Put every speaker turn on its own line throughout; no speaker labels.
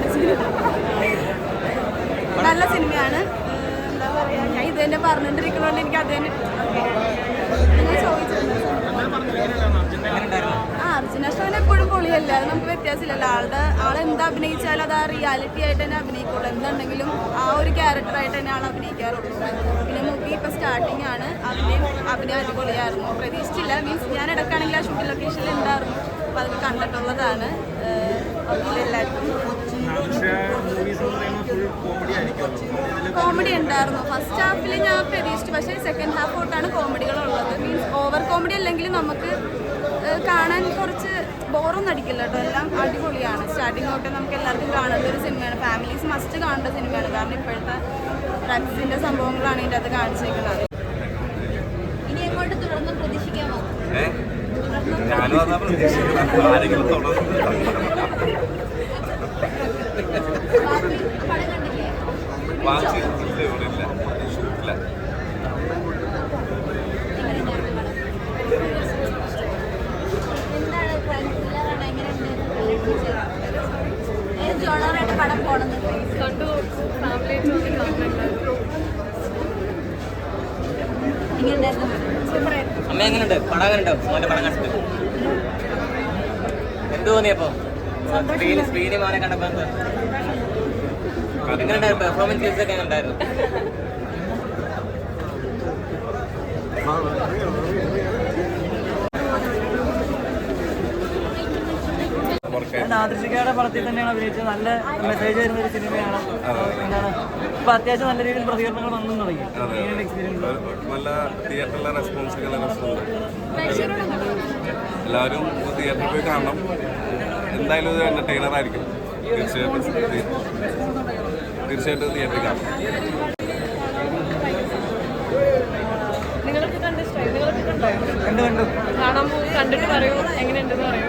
തന്നെയാണ് നല്ല സിനിമയാണ്. എന്താ പറയുക, ഞാൻ ഇത് തന്നെ പറഞ്ഞുകൊണ്ടിരിക്കുന്നതുകൊണ്ട് എനിക്ക് അത് തന്നെ നിങ്ങൾ ചോദിച്ചിട്ടുണ്ട്. അർജുന അശോകൻ എപ്പോഴും പൊളിയല്ല, അത് നമുക്ക് വ്യത്യാസമില്ലല്ലോ. ആളെന്താ അഭിനയിച്ചാലും അത് ആ റിയാലിറ്റി ആയിട്ട് തന്നെ അഭിനയിക്കുള്ളൂ. എന്തുണ്ടെങ്കിലും ആ ഒരു ക്യാരക്ടറായിട്ട് തന്നെ ആൾ അഭിനയിക്കാറുള്ളൂ. പിന്നെ മൂവി ഇപ്പോൾ സ്റ്റാർട്ടിങ് ആണ്. അഭിനയം അടിപൊളിയായിരുന്നു, പ്രതീക്ഷിച്ചില്ല. മീൻസ് ഞാൻ ഇടയ്ക്കാണെങ്കിൽ ആ ഷൂട്ടിംഗ് ലൊക്കേഷനിൽ ഉണ്ടായിരുന്നു, അപ്പോൾ അതൊക്കെ കണ്ടിട്ടുള്ളതാണ്. എല്ലാവർക്കും കോമഡി ഉണ്ടായിരുന്നു. ഫസ്റ്റ് ഹാഫിൽ ഞാൻ പ്രതീക്ഷിച്ചു, പക്ഷേ സെക്കൻഡ് ഹാഫ് തൊട്ടാണ് കോമഡികളുള്ളത്. മീൻസ് ഓവർ കോമഡി അല്ലെങ്കിൽ നമുക്ക് കാണാൻ കുറച്ച് ബോറൊന്നും അടിക്കില്ല കേട്ടോ. എല്ലാം അടിപൊളിയാണ്. സ്റ്റാർട്ടിങ് തൊട്ട് നമുക്ക് എല്ലാവർക്കും കാണേണ്ട ഒരു സിനിമയാണ്. ഫാമിലീസ് മസ്റ്റ് കാണേണ്ട സിനിമയാണ്. കാരണം ഇപ്പോഴത്തെ ഡ്രഗ്സിൻ്റെ സംഭവങ്ങളാണ് ഇതിൻ്റെ അത് കാണിച്ചേക്കുന്നത്. ഇനി എങ്ങോട്ട് തുടർന്ന് പ്രതീക്ഷിക്കാമോ? പടം പോണെന്ന് കണ്ടു.
അമ്മ എങ്ങനെയുണ്ട്? പടം എങ്ങനെയുണ്ടോ? മോന്റെ പടം കണ്ടിട്ട് എന്ത് തോന്നിയപ്പോ? സ്ക്രീനിൽ മോനെ കണ്ടപ്പോ എങ്ങനെയുണ്ടായിരുന്നു? പെർഫോമൻസ് ഒക്കെ എങ്ങനെയുണ്ടായിരുന്നു?
നാദൃശികയുടെ പടത്തിൽ തന്നെയാണ് അഭിനയിച്ചത്. നല്ല മെസ്സേജ് വരുന്ന ഒരു സിനിമയാണ്. എന്താണ് ഇപ്പൊ അത്യാവശ്യം നല്ല രീതിയിൽ പ്രതികരണങ്ങൾ വന്നു തുടങ്ങി.
നല്ല തിയേറ്ററിലെ റെസ്പോൺസുകൾ എല്ലാവരും തിയേറ്ററിൽ പോയി കാണണം. എന്തായാലും ഒരു എന്റർടൈനർ ആയിരിക്കും. തീർച്ചയായിട്ടും തിയേറ്ററിൽ കാണണം.
കണ്ടിട്ട് പറയൂ, എങ്ങനെയുണ്ടെന്ന് പറയൂ.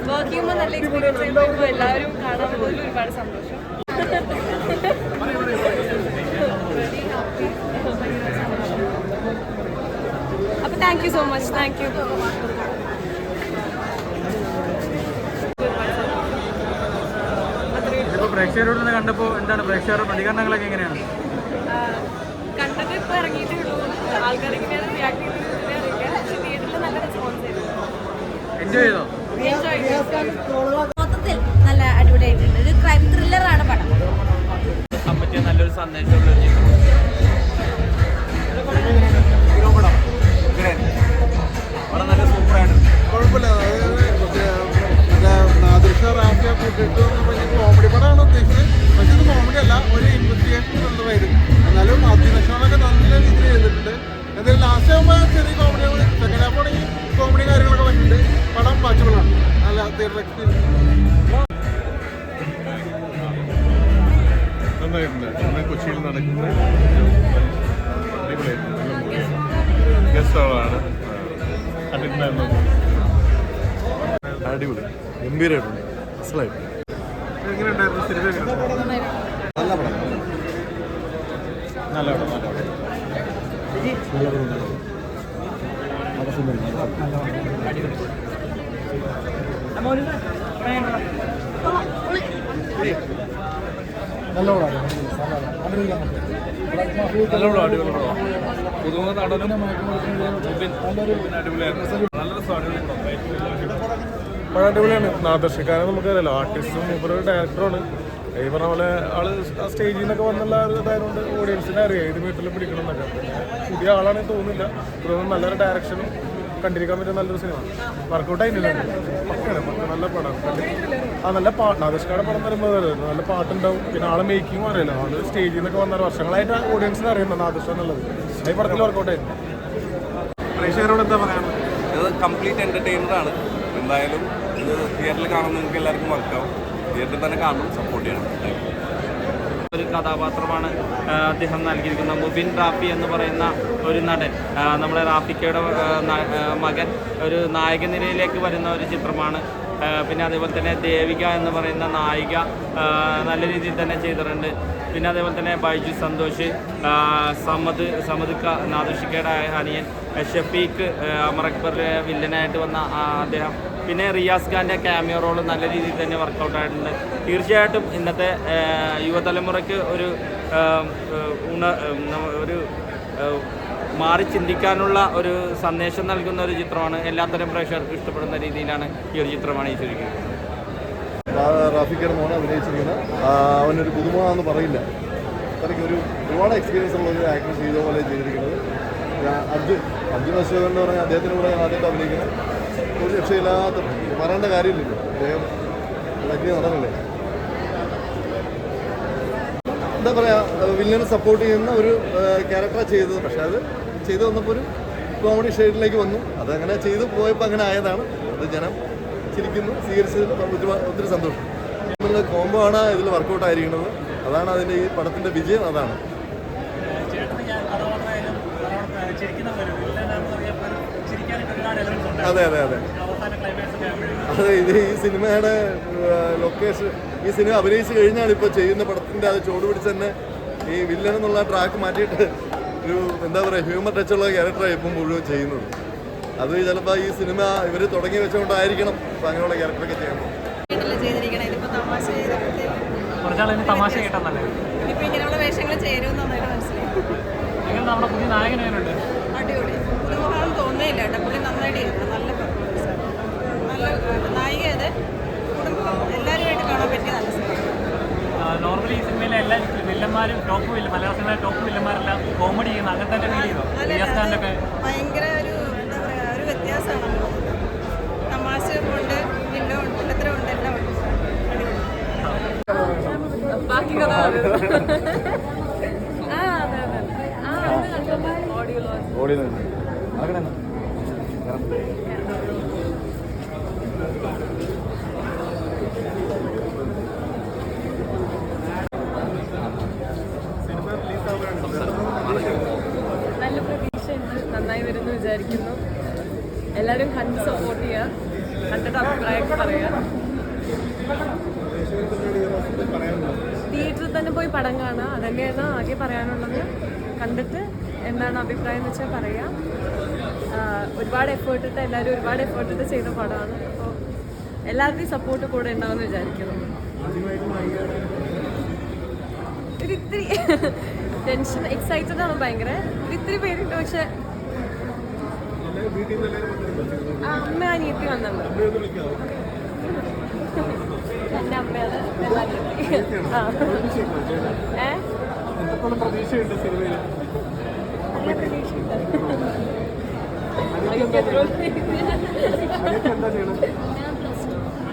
വർക്ക് ചെയ്യുമ്പോൾ നല്ല എക്സ്പീരിയൻസ് ചെയ്യുമ്പോൾ എല്ലാവരും കാണാൻ പോകുന്നതിൽ ഒരുപാട് സന്തോഷം. അപ്പോൾ thank you so much. Thank you.
പ്രേക്ഷകരോട് കണ്ടപ്പോൾ എന്താണ് പ്രേക്ഷകരുടെ പ്രതികരണങ്ങളൊക്കെ എങ്ങനെയാണ്?
കണ്ടത് ഇപ്പോൾ ഇറങ്ങിയിട്ടേ ഉള്ളൂ. ആൾക്കാർ എങ്ങനെയാണ് റിയാക്ട് ചെയ്തത് അറിയില്ല. പക്ഷേ തിയേറ്ററിൽ നല്ല റെസ്പോൺസ് ചെയ്തു.
എൻജോയ് ചെയ്തോ?
മൊത്തത്തിൽ നല്ല അടിപൊളിയായിട്ടുണ്ട്. ഒരു ക്രൈം ത്രില്ലറാണ് പടം.
പറ്റിയ നല്ലൊരു സന്ദേശമുള്ള പടം നല്ല സൂപ്പറായിട്ടുണ്ട്.
കുഴപ്പമില്ല. കോമഡി പടമാണ് ഉദ്ദേശിച്ചത്, പക്ഷെ ഇത് കോമഡി അല്ല, ഒരു ഇൻവെസ്റ്റിഗേഷൻ ത്രില്ലറായിരുന്നു. എന്നാലും അഭിനക്ഷണമൊക്കെ നല്ല രീതിയിൽ ചെയ്തിട്ടുണ്ട്. എന്തായാലും ലാസ്റ്റ് ആകുമ്പോൾ ചെറിയ കോമഡികൾ, സെക്കൻഡ് ഹാഫ് ആണെങ്കിൽ കോമഡി കാര്യങ്ങളൊക്കെ വരുന്നുണ്ട്. പടം വാച്ചബിളാണ്. നല്ല തിയേറ്റർ എക്സ്പീരിയൻസ് നന്നായിട്ടുണ്ട്. ഇന്ന് കൊച്ചിയിൽ നടക്കുന്ന ഗസ്റ്റുകളാണ് കണ്ടിട്ടുണ്ടായിരുന്നു. അടിപൊളി, ഗംഭീരമായിട്ടുണ്ട്, മനസ്സിലായിട്ട്. എങ്ങനെയുണ്ടായിരുന്നു സിനിമ? നല്ല പടം, നല്ല പടം, നല്ല പടം.
നല്ലോണം അടിപൊളി പടം. പുതുമുഖ നടനും അടിപൊളിയായിരുന്നു. നല്ല രസമാണ് പടം, അടിപൊളിയാണ്. നാദർശിക്കാരൻ നമുക്കറിയാലോ, ആർട്ടിസ്റ്റും ഒരു ഡയറക്ടറുമാണ്. ഈ പറഞ്ഞ പോലെ ആള് ആ സ്റ്റേജിൽ നിന്നൊക്കെ വന്നുള്ള ഇതായതുകൊണ്ട് ഓഡിയൻസിനെ അറിയാം ഇത് വീട്ടിൽ പിടിക്കണം എന്നൊക്കെ. പുതിയ ആളാണെന്ന് തോന്നുന്നില്ല. നല്ലൊരു ഡയറക്ഷനും കണ്ടിരിക്കാൻ പറ്റിയ നല്ലൊരു സിനിമ. വർക്കൗട്ട് ആയിട്ടില്ല, പക്കാണ്, നല്ല പടമാണ്. നല്ല പാട്ട്, നാദർശിക്കാരുടെ പടം വരുമ്പോൾ നല്ല പാട്ടുണ്ടാവും. പിന്നെ ആളെ മേക്കിങ്ങും അറിയില്ല. ആള് സ്റ്റേജിൽ നിന്നൊക്കെ വന്ന വർഷങ്ങളായിട്ട് ഓഡിയൻസിനെ അറിയുന്നത് നാദർശ എന്നുള്ളത്. ഈ പടത്തിൽ വർക്കൗട്ട് ആയിരുന്നു. പ്രേക്ഷകരോട് എന്താ പറയാനുള്ളത്?
ഇത് കംപ്ലീറ്റ് എൻ്റർടൈനറാണ്. എന്തായാലും ഇത് തിയേറ്ററിൽ കാണാൻ നിങ്ങൾക്ക് എല്ലാവർക്കും വർക്കാവും. തിയേറ്ററിൽ തന്നെ കാണണം, സപ്പോർട്ട് ചെയ്യണം.
ഒരു കഥാപാത്രമാണ് അദ്ദേഹം നൽകിയിരിക്കുന്ന മുബിൻ റാഫി എന്ന് പറയുന്ന ഒരു നടൻ. നമ്മുടെ റാഫിക്കയുടെ മകൻ ഒരു നായക നിരയിലേക്ക് വരുന്ന ഒരു ചിത്രമാണ് പിന്നെ അതേപോലെ തന്നെ ദേവിക എന്ന് പറയുന്ന നായിക നല്ല രീതിയിൽ തന്നെ ചെയ്തിട്ടുണ്ട്. പിന്നെ അതേപോലെ തന്നെ ബൈജു സന്തോഷ്, സമദ് നാദുഷിക്കയുടെ അനിയൻ, ഷഫീഖ്, അമർ അക്ബറിലെ വില്ലനായിട്ട് വന്ന അദ്ദേഹം, പിന്നെ റിയാസ് ഖാൻ്റെ ക്യാമിയോ റോൾ നല്ല രീതിയിൽ തന്നെ വർക്കൗട്ട് ആയിട്ടുണ്ട്. തീർച്ചയായിട്ടും ഇന്നത്തെ യുവതലമുറയ്ക്ക് ഒരു മാറി ചിന്തിക്കാനുള്ള ഒരു സന്ദേശം നൽകുന്ന ഒരു ചിത്രമാണ്. എല്ലാത്തരം പ്രേക്ഷകർക്ക് ഇഷ്ടപ്പെടുന്ന രീതിയിലാണ് ഈ ഒരു ചിത്രമാണ് ഈ ചുരുക്കുന്നത്.
റാഫിക്കയുടെ മോനെ അഭിനയിച്ചിരിക്കുന്നത് അവനൊരു പുതുമുഖമെന്ന് പറയില്ല, അത്രയ്ക്ക് ഒരുപാട് എക്സ്പീരിയൻസ് ഉള്ള ഒരു ആക്ടർ ചെയ്ത പോലെ ചെയ്തിരിക്കുന്നത്. അർജുൻ അശോകൻ എന്ന് പറഞ്ഞാൽ അദ്ദേഹത്തിൻ്റെ കൂടെ ആദ്യമായിട്ട് അഭിനയിക്കുന്നത് ഒരു രക്ഷയില്ലാത്ത പറയേണ്ട കാര്യമില്ലല്ലോ, അദ്ദേഹം വലിയ നടനല്ലേ. എന്താ പറയുക, വില്ലനെ സപ്പോർട്ട് ചെയ്യുന്ന ഒരു ക്യാരക്ടറാണ് ചെയ്തത്. പക്ഷേ അത് ചെയ്തു വന്നപ്പോൾ ഒരു കോമഡി ഷെയ്ഡിലേക്ക് വന്നു. അതങ്ങനെ ചെയ്തു പോയപ്പോൾ അങ്ങനെ ആയതാണ്. അത് ജനം ചിരിക്കുന്നു, സ്വീകരിച്ചതിൽ ഒത്തിരി സന്തോഷം. കോംബോ ആണ് ഇതിൽ വർക്കൗട്ട് ആയിരിക്കുന്നത്. അതാണ് അതിൻ്റെ ഈ പടത്തിൻ്റെ വിജയം. അതാണ് അതെ അതെ അതെ അതെ ഇത് ഈ സിനിമയുടെ ലൊക്കേഷൻ, ഈ സിനിമ അഭിനയിച്ച് കഴിഞ്ഞാൽ ഇപ്പോൾ ചെയ്യുന്ന പടത്തിൻ്റെ അത് ചുവട് പിടിച്ച് തന്നെ ഈ വില്ലൻ എന്നുള്ള ട്രാക്ക് മാറ്റിയിട്ട് ഒരു എന്താ പറയുക ഹ്യൂമർ ടച്ചുള്ള ക്യാരക്ടറാണ് ഇപ്പം മുഴുവൻ ചെയ്യുന്നത്. അത് ചിലപ്പോൾ ഈ സിനിമ ഇവർ തുടങ്ങി വെച്ചുകൊണ്ടായിരിക്കണം ഇപ്പം അങ്ങനെയുള്ള ക്യാരക്ടറൊക്കെ ചെയ്യാൻ പോകും.
തമാശ കേട്ടെന്നല്ലേ
ഇപ്പൊ ഇങ്ങനെയുള്ള വേഷങ്ങൾ ചേരുമെന്ന് മനസ്സിലായി.
നമ്മുടെ പുതിയ നായകനുണ്ട്
അടിപൊളി, പുതുമുഖം തോന്നുന്നില്ല കേട്ടോ. പുള്ളി നന്നായിട്ട് ചെയ്തു, നല്ല പെർഫോമൻസ്, നല്ല നായിക. അത് കുടുംബം എല്ലാവരുമായിട്ട് കാണാൻ പറ്റിയ നല്ല സിനിമ.
നോർമലി ഈ സിനിമയിലെ എല്ലാ വില്ലന്മാരും മലയാള സിനിമയിലെ ടോപ്പ് വില്ലന്മാരെല്ലാം കോമഡി ചെയ്യുന്ന അങ്ങനത്തെ ഫീൽ ചെയ്തോ?
ഭയങ്കര ഒരു എന്താ പറയുക, ഒരു വ്യത്യാസമാണ്. തമാശ ഉണ്ട്, വില്ലത്തരം ഉണ്ട്, എല്ലാം ഉണ്ട്. ബാക്കി കഥ
നല്ല പ്രതീക്ഷയുണ്ട്, നന്നായി വരുമെന്ന് വിചാരിക്കുന്നു. എല്ലാവരും കണ്ട് സപ്പോർട്ട് ചെയ്യുക, കണ്ടിട്ട് അഭിപ്രായമൊക്കെ പറയുക. തിയേറ്ററിൽ തന്നെ പോയി പടം കാണുക, അതന്നെയാണ് ആകെ പറയാനുള്ളത്. കണ്ടിട്ട് എന്താണ് അഭിപ്രായം എന്ന് വെച്ചാൽ പറയാം. ഒരുപാട് എഫേർട്ട് ഇട്ട് എല്ലാവരും ഒരുപാട് എഫേർട്ട് ഇട്ട് ചെയ്ത പടമാണ്. അപ്പോൾ എല്ലാവരുടെയും സപ്പോർട്ട് കൂടെ ഉണ്ടാവുമെന്ന് വിചാരിക്കുന്നു. ഒരിത്തിരി ടെൻഷൻ, എക്സൈറ്റഡ് ആണ് ഭയങ്കര. ഒരിത്തിരി പേരുണ്ട്, പക്ഷെ അമ്മ അനിയത്തി വന്നിട്ടുണ്ട്. എൻ്റെ അമ്മയാണ്
പ്രതീക്ഷയുണ്ട് സിനിമയിൽ.
നല്ല പ്രതീക്ഷയുണ്ട്.
എന്താ ചെയ്യണം?
ഞാൻ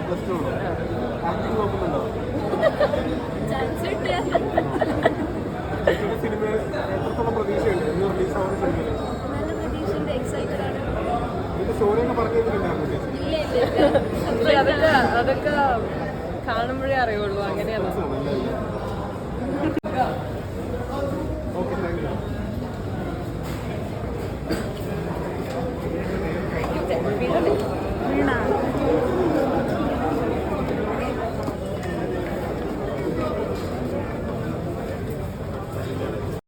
പ്ലസ് ടു
ആക്ടിങ് നോക്കുന്നുണ്ടോ?
ചാൻസ് കിട്ടിയ
സിനിമ എത്രത്തോളം പ്രതീക്ഷയുണ്ട് ഇന്ന് റിലീസാവുന്ന സിനിമയിൽ?
നല്ല പ്രതീക്ഷയുണ്ട്, എക്സൈറ്റഡ് ആണ്.
ഇതിന്റെ സ്റ്റോറിയൊക്കെ പറഞ്ഞിട്ടുണ്ടായിരുന്നു?
ഇല്ല, അതൊക്കെ കാണുമ്പോഴേ അറിയുള്ളൂ. അങ്ങനെയാണ്.
Okay, thank you.
വീണ